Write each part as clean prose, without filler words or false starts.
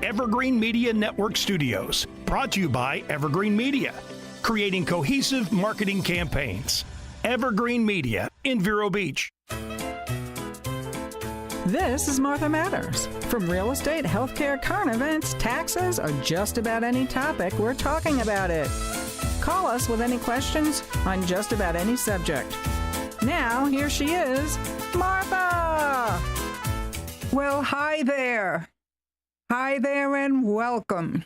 Evergreen Media Network Studios, brought to you by Evergreen Media, creating cohesive marketing campaigns. Evergreen Media in Vero Beach. This is Martha Matters. From real estate, healthcare, current events, taxes, or just about any topic, we're talking about it. Call us with any questions on just about any subject. Now, here she is, Martha! Well, hi there. Hi there and welcome.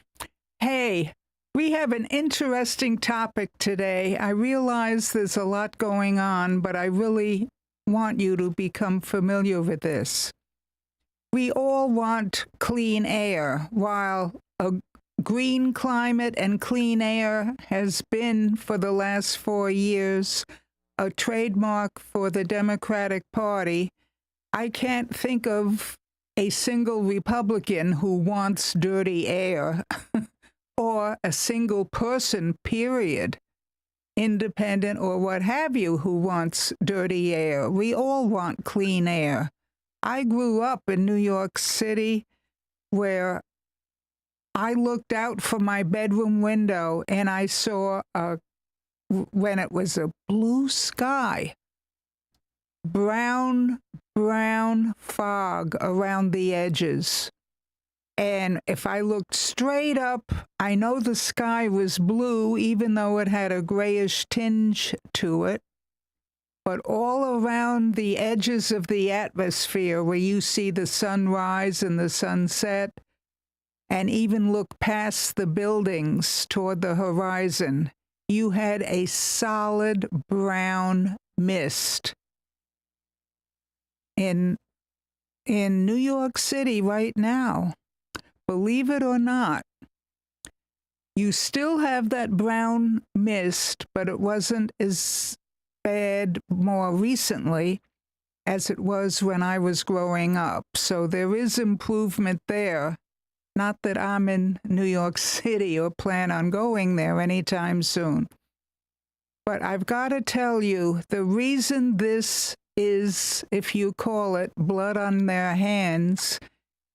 Hey, we have an interesting topic today. I realize there's a lot going on, but I really want you to become familiar with this. We all want clean air. While a green climate and clean air has been for the last 4 years a trademark for the Democratic Party, I can't think of a single Republican who wants dirty air or a single person, period, independent or what have you, who wants dirty air. We all want clean air. I grew up in New York City where I looked out from my bedroom window and I saw, when it was a blue sky, brown fog around the edges. And if I looked straight up, I know the sky was blue, even though it had a grayish tinge to it. But all around the edges of the atmosphere, where you see the sunrise and the sunset, and even look past the buildings toward the horizon, you had a solid brown mist. In New York City right now, believe it or not, you still have that brown mist, but it wasn't as bad more recently as it was when I was growing up. So there is improvement there. Not that I'm in New York City or plan on going there anytime soon. But I've got to tell you, the reason this is, if you call it, blood on their hands,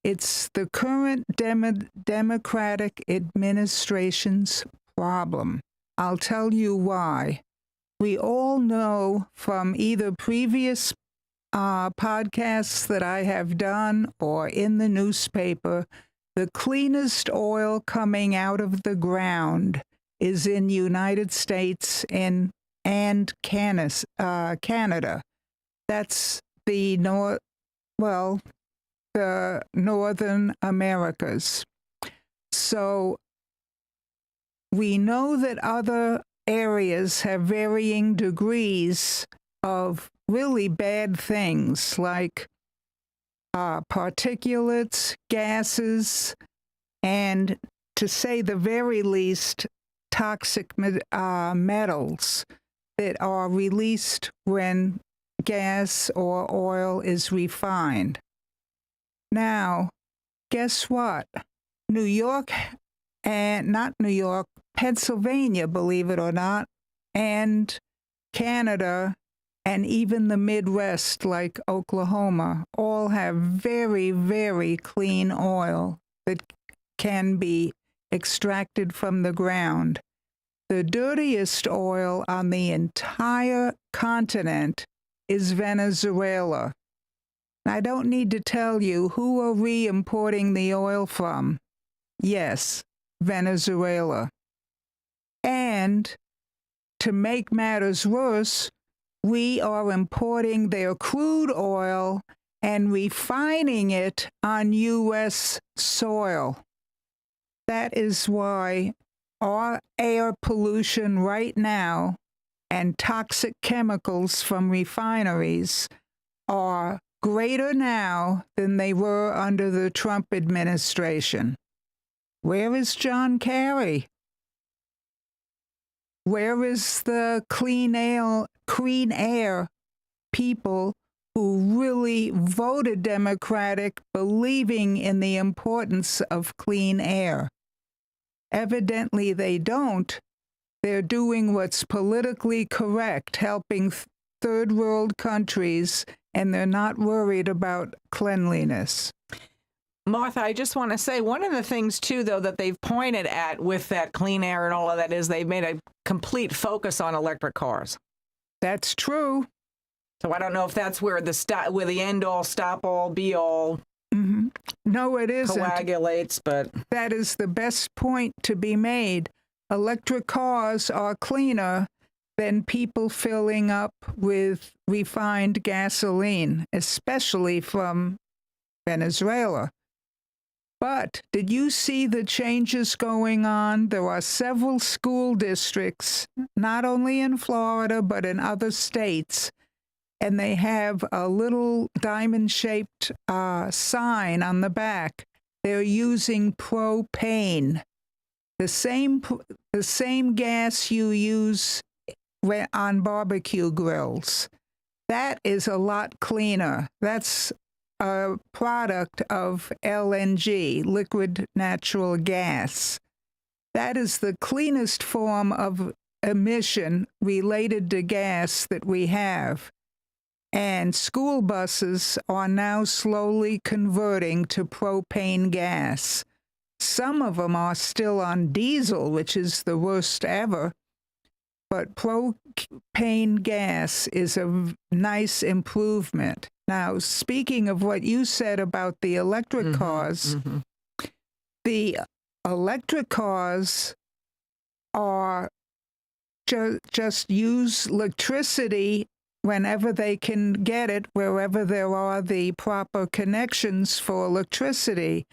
it's the current Democratic administration's problem. I'll tell you why. We all know from either previous podcasts that I have done or in the newspaper, the cleanest oil coming out of the ground is in the United States and Canada. That's the Northern Americas. So we know that other areas have varying degrees of really bad things like particulates, gases, and to say the very least, toxic metals that are released when gas or oil is refined. Now, guess what? New York, and not New York, Pennsylvania, believe it or not, and Canada, and even the Midwest, like Oklahoma, all have very, very clean oil that can be extracted from the ground. The dirtiest oil on the entire continent is Venezuela. I don't need to tell you who are we importing the oil from. Yes, Venezuela. And to make matters worse, we are importing their crude oil and refining it on U.S. soil. That is why our air pollution right now and toxic chemicals from refineries are greater now than they were under the Trump administration. Where is John Kerry? Where is the clean air people who really voted Democratic, believing in the importance of clean air? Evidently they don't. They're doing what's politically correct, helping third world countries, and they're not worried about cleanliness. Martha, I just want to say one of the things, too, though, that they've pointed at with that clean air and all of that is they've made a complete focus on electric cars. That's true. So I don't know if that's where the end all, stop all, be all No, it isn't. coagulates, but That is the best point to be made. Electric cars are cleaner than people filling up with refined gasoline, especially from Venezuela. But did you see the changes going on? There are several school districts, not only in Florida, but in other states, and they have a little diamond-shaped sign on the back. They're using propane, the same gas you use on barbecue grills. That is a lot cleaner. That's a product of LNG, liquid natural gas. That is the cleanest form of emission related to gas that we have. And school buses are now slowly converting to propane gas. Some of them are still on diesel, which is the worst ever. But propane gas is a nice improvement. Now, speaking of what you said about the electric cars, the electric cars are just use electricity whenever they can get it, wherever there are the proper connections for electricity.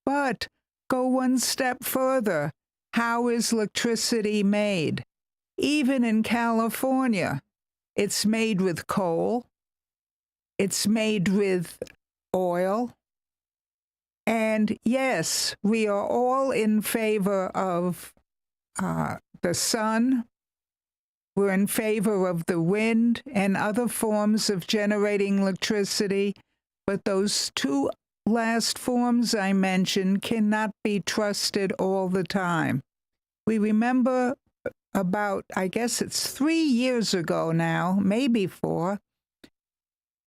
But go one step further. How is electricity made? Even in California, it's made with coal. It's made with oil. And yes, we are all in favor of the sun. We're in favor of the wind and other forms of generating electricity. But those two last forms I mentioned cannot be trusted all the time. We remember about, I guess it's 3 years ago now, maybe 4,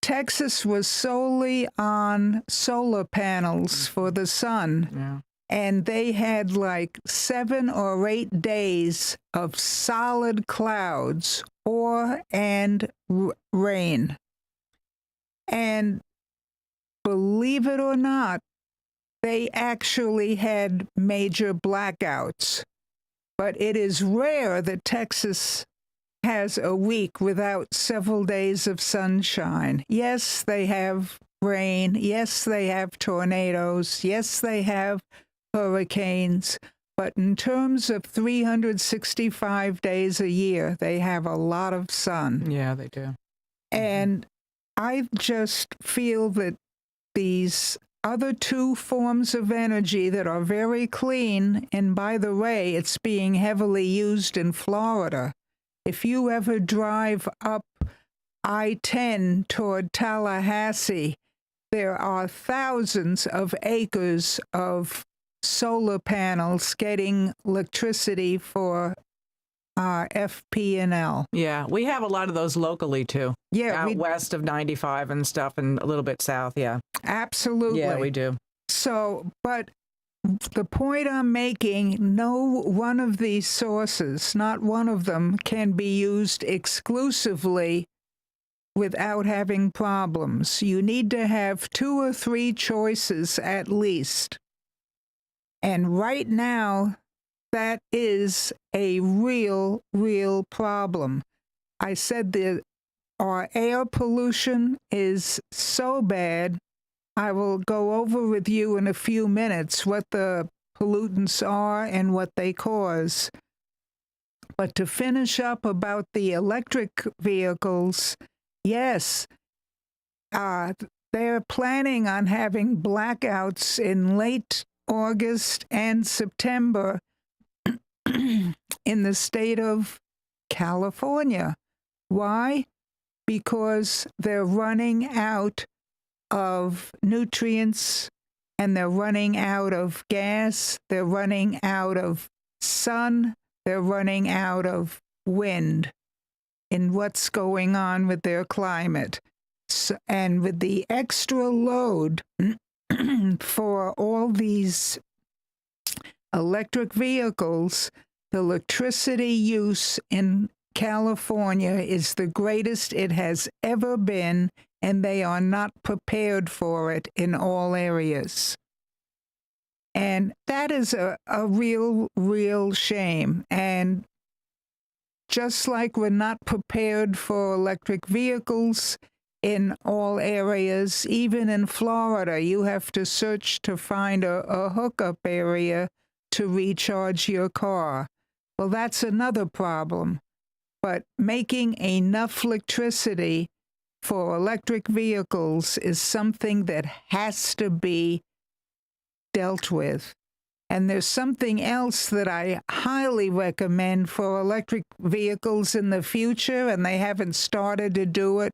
Texas was solely on solar panels for the sun. yeah. And they had like 7 or 8 days of solid clouds and rain. And believe it or not, they actually had major blackouts. But it is rare that Texas has a week without several days of sunshine. Yes, they have rain. Yes, they have tornadoes. Yes, they have hurricanes. But in terms of 365 days a year, they have a lot of sun. Yeah, they do. And I just feel that these other 2 forms of energy that are very clean, and by the way, it's being heavily used in Florida. If you ever drive up I-10 toward Tallahassee, there are thousands of acres of solar panels getting electricity for FP&L. Yeah, we have a lot of those locally, too. Yeah, out west of 95 and stuff and a little bit south, yeah. Absolutely. Yeah, we do. So, but the point I'm making, no one of these sources, not one of them, can be used exclusively without having problems. You need to have 2 or 3 choices at least. And right now, that is a real problem. I said that our air pollution is so bad. I will go over with you in a few minutes what the pollutants are and what they cause. But to finish up about the electric vehicles, yes, they're planning on having blackouts in late August and September in the state of California. Why? Because they're running out of nutrients and they're running out of gas, they're running out of sun, they're running out of wind in what's going on with their climate. So, and with the extra load for all these electric vehicles, the electricity use in California is the greatest it has ever been, and they are not prepared for it in all areas. And that is a real shame. And just like we're not prepared for electric vehicles in all areas, even in Florida, you have to search to find a hookup area to recharge your car. Well, that's another problem. But making enough electricity for electric vehicles is something that has to be dealt with. And there's something else that I highly recommend for electric vehicles in the future, and they haven't started to do it.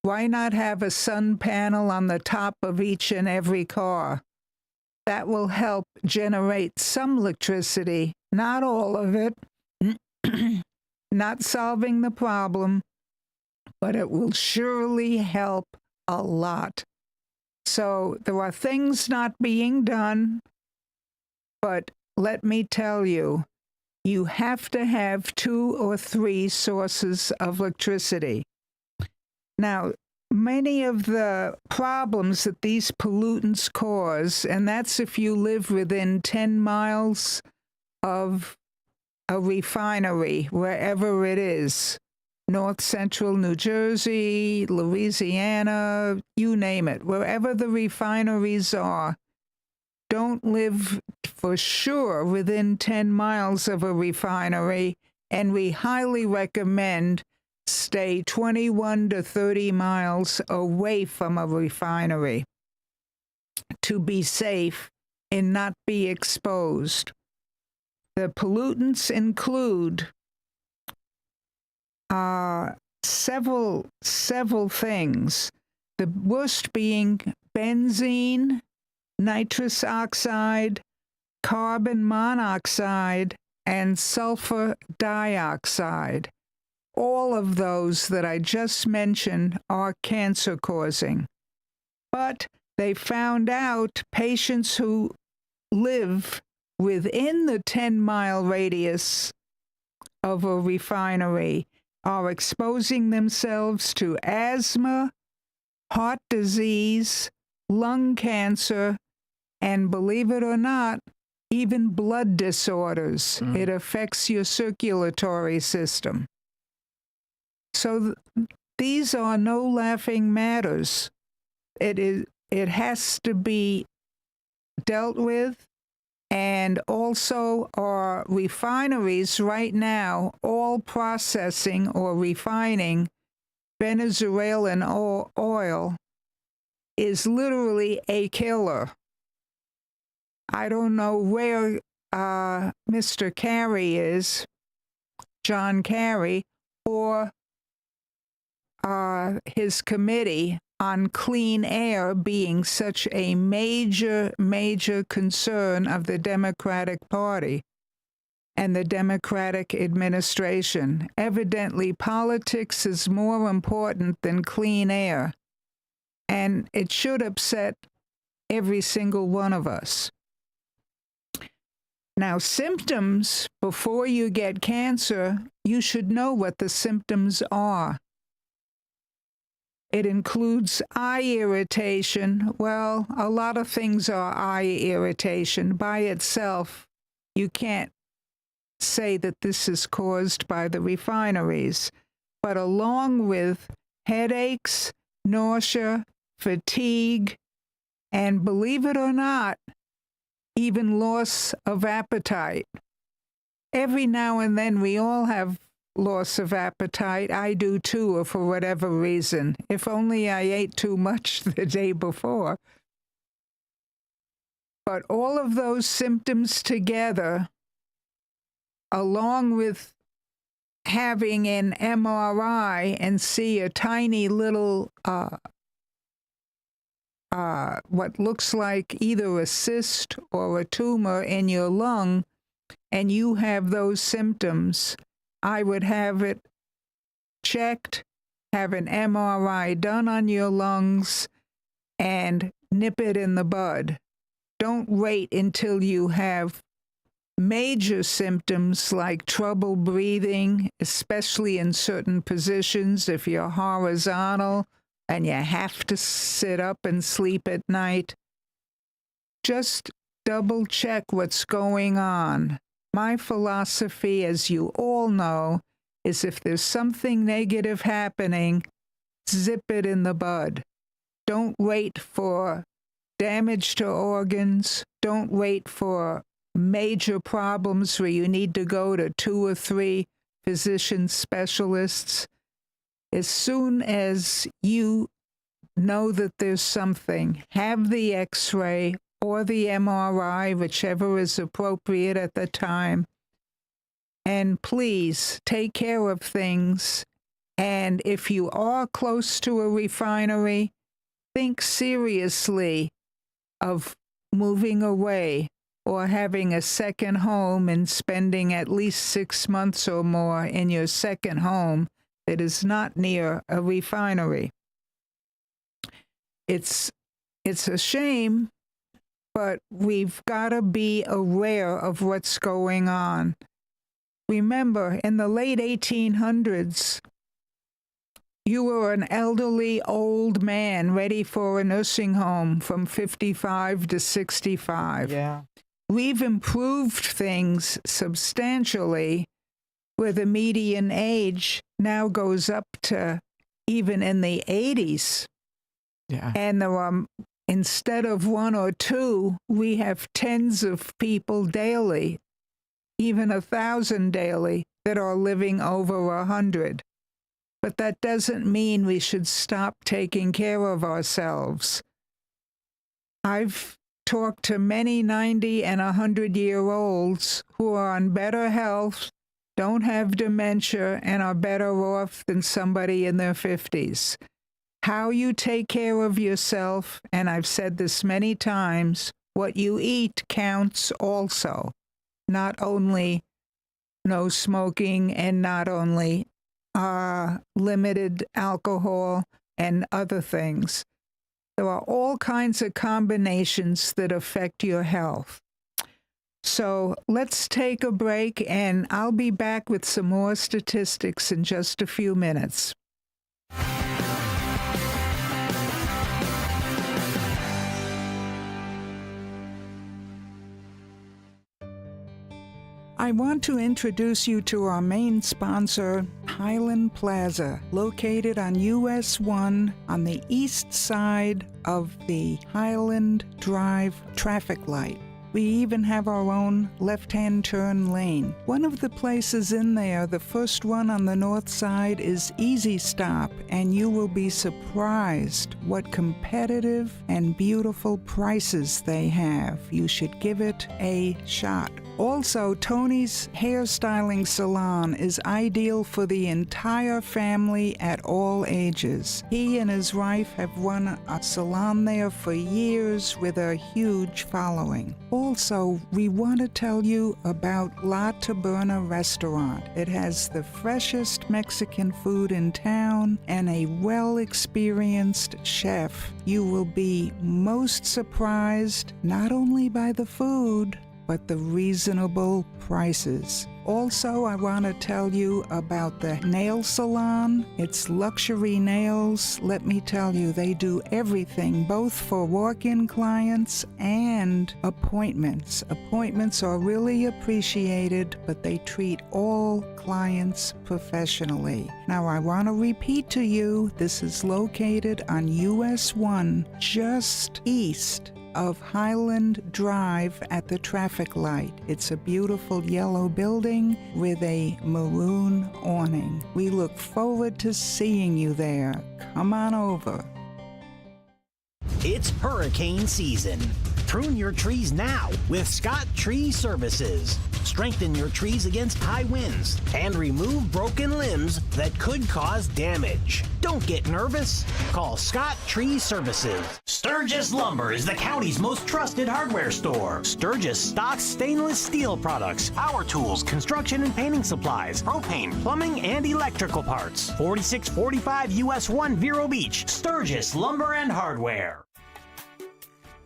Why not have a sun panel on the top of each and every car? That will help generate some electricity, not all of it, not solving the problem, but it will surely help a lot. So there are things not being done, but let me tell you, you have to have 2 or 3 sources of electricity. Now, many of the problems that these pollutants cause, and that's if you live within 10 miles of a refinery, wherever it is, North Central New Jersey, Louisiana, you name it, wherever the refineries are, don't live for sure within 10 miles of a refinery, and we highly recommend stay 21 to 30 miles away from a refinery to be safe and not be exposed. The pollutants include several things. The worst being benzene, nitrous oxide, carbon monoxide, and sulfur dioxide. All of those that I just mentioned are cancer-causing. But they found out patients who live within the 10-mile radius of a refinery are exposing themselves to asthma, heart disease, lung cancer, and believe it or not, even blood disorders. It affects your circulatory system. So these are no laughing matters. It has to be dealt with. And also our refineries right now, all processing or refining Venezuelan oil is literally a killer. I don't know where Mr. Kerry is, John Kerry, or his committee on clean air being such a major concern of the Democratic Party and the Democratic administration. Evidently, politics is more important than clean air, and it should upset every single one of us. Now, symptoms, before you get cancer, you should know what the symptoms are. It includes eye irritation. Well, a lot of things are eye irritation. By itself, you can't say that this is caused by the refineries. But along with headaches, nausea, fatigue, and believe it or not, even loss of appetite. Every now and then we all have loss of appetite. I do too, or for whatever reason. If only I ate too much the day before. But all of those symptoms together, along with having an MRI and see a tiny little what looks like either a cyst or a tumor in your lung, and you have those symptoms, I would have it checked, have an MRI done on your lungs, and nip it in the bud. Don't wait until you have major symptoms like trouble breathing, especially in certain positions if you're horizontal and you have to sit up and sleep at night. Just double check what's going on. My philosophy, as you all know, is if there's something negative happening, zip it in the bud. Don't wait for damage to organs. Don't wait for major problems where you need to go to 2 or 3 physician specialists. As soon as you know that there's something, have the X-ray or the MRI, whichever is appropriate at the time, and please take care of things. And if you are close to a refinery, think seriously of moving away or having a second home and spending at least 6 months or more in your second home that is not near a refinery. It's a shame, but we've got to be aware of what's going on. Remember, in the late 1800s, you were an elderly old man ready for a nursing home from 55 to 65. Yeah. We've improved things substantially where the median age now goes up to even in the 80s. Yeah. And there are, instead of 1 or 2, we have tens of people daily, even 1,000 daily, that are living over 100. But that doesn't mean we should stop taking care of ourselves. I've talked to many 90 and 100-year-olds who are on better health, don't have dementia, and are better off than somebody in their 50s. How you take care of yourself, and I've said this many times, what you eat counts also. Not only no smoking and not only limited alcohol and other things. There are all kinds of combinations that affect your health. So let's take a break, and I'll be back with some more statistics in just a few minutes. I want to introduce you to our main sponsor, Highland Plaza, located on US 1 on the east side of the Highland Drive traffic light. We even have our own left-hand turn lane. One of the places in there, the first one on the north side, is Easy Stop, and you will be surprised what competitive and beautiful prices they have. You should give it a shot. Also, Tony's Hairstyling Salon is ideal for the entire family at all ages. He and his wife have run a salon there for years with a huge following. Also, we want to tell you about La Taberna Restaurant. It has the freshest Mexican food in town and a well-experienced chef. You will be most surprised not only by the food, but the reasonable prices. Also, I want to tell you about the nail salon. It's Luxury Nails. Let me tell you, they do everything, both for walk-in clients and appointments. Appointments are really appreciated, but they treat all clients professionally. Now, I want to repeat to you, this is located on US 1, just east of Highland Drive at the traffic light. It's a beautiful yellow building with a maroon awning. We look forward to seeing you there. Come on over. It's hurricane season. Prune your trees now with Scott Tree Services. Strengthen your trees against high winds and remove broken limbs that could cause damage. Don't get nervous. Call Scott Tree Services. Sturgis Lumber is the county's most trusted hardware store. Sturgis stocks stainless steel products, power tools, construction and painting supplies, propane, plumbing, and electrical parts. 4645 US 1 Vero Beach, Sturgis Lumber and Hardware.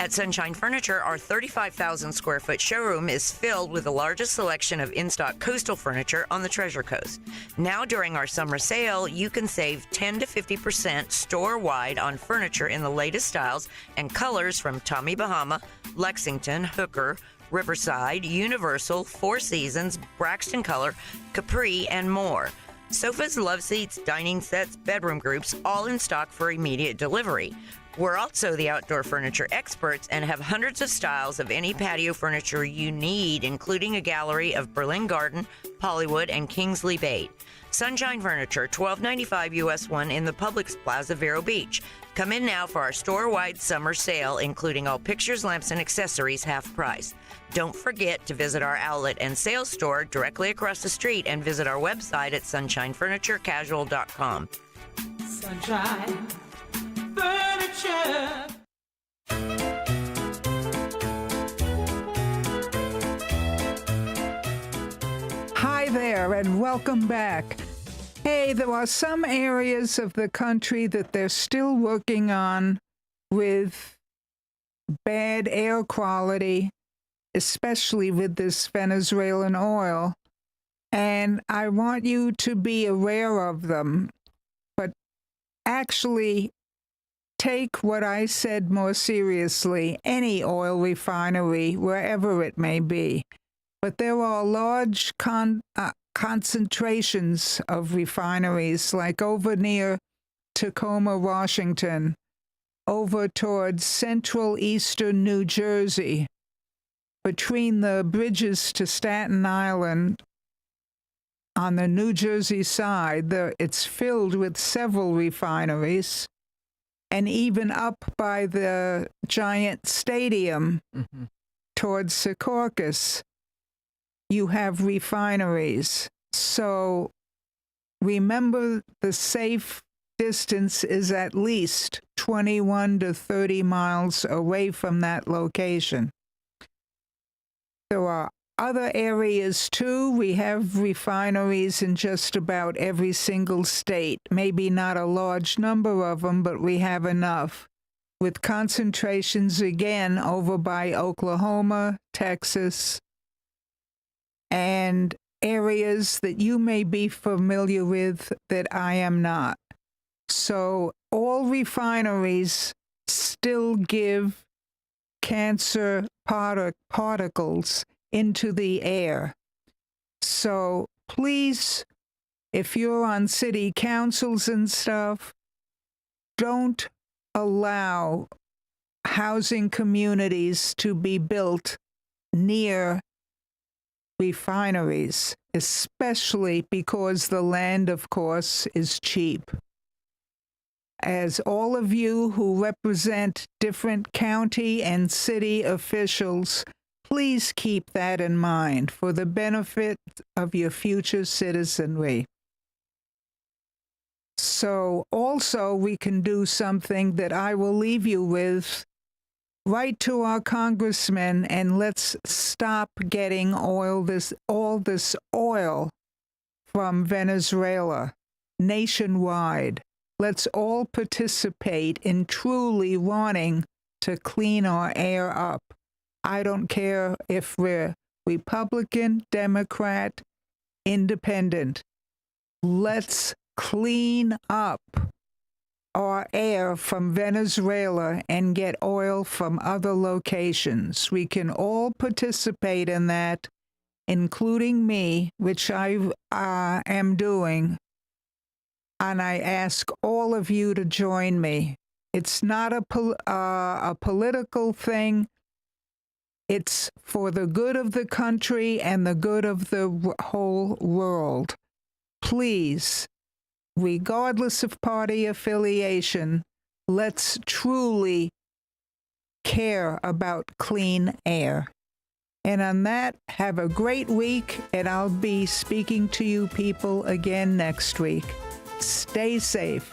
At Sunshine Furniture, our 35,000 square foot showroom is filled with the largest selection of in-stock coastal furniture on the Treasure Coast. Now during our summer sale, you can save 10 to 50% store-wide on furniture in the latest styles and colors from Tommy Bahama, Lexington, Hooker, Riverside, Universal, Four Seasons, Braxton Color, Capri, and more. Sofas, love seats, dining sets, bedroom groups, all in stock for immediate delivery. We're also the outdoor furniture experts and have hundreds of styles of any patio furniture you need, including a gallery of Berlin Garden, Hollywood, and Kingsley Bait. Sunshine Furniture, 1295 US 1 in the Publix Plaza, Vero Beach. Come in now for our store-wide summer sale, including all pictures, lamps, and accessories half price. Don't forget to visit our outlet and sales store directly across the street and visit our website at sunshinefurniturecasual.com. Sunshine Furniture. Hi there, and welcome back. Hey, there are some areas of the country that they're still working on with bad air quality, especially with this Venezuelan oil. And I want you to be aware of them, but actually take what I said more seriously, any oil refinery, wherever it may be. But there are large concentrations of refineries, like over near Tacoma, Washington, over towards central eastern New Jersey, between the bridges to Staten Island. On the New Jersey side, it's filled with several refineries, and even up by the giant stadium towards Secaucus, you have refineries. So remember, the safe distance is at least 21 to 30 miles away from that location. There are other areas too. We have refineries in just about every single state. Maybe not a large number of them, but we have enough. With concentrations again over by Oklahoma, Texas, and areas that you may be familiar with that I am not. So all refineries still give cancer particles into the air. So please, if you're on city councils and stuff, don't allow housing communities to be built near refineries, especially because the land, of course, is cheap. As all of you who represent different county and city officials, please keep that in mind for the benefit of your future citizenry. So also we can do something that I will leave you with. Write to our congressmen and let's stop getting all this oil from Venezuela nationwide. Let's all participate in truly wanting to clean our air up. I don't care if we're Republican, Democrat, Independent. Let's clean up our air from Venezuela and get oil from other locations. We can all participate in that, including me, which I am doing. And I ask all of you to join me. It's not a political thing. It's for the good of the country and the good of the whole world. Please, regardless of party affiliation, let's truly care about clean air. And on that, have a great week, and I'll be speaking to you people again next week. Stay safe.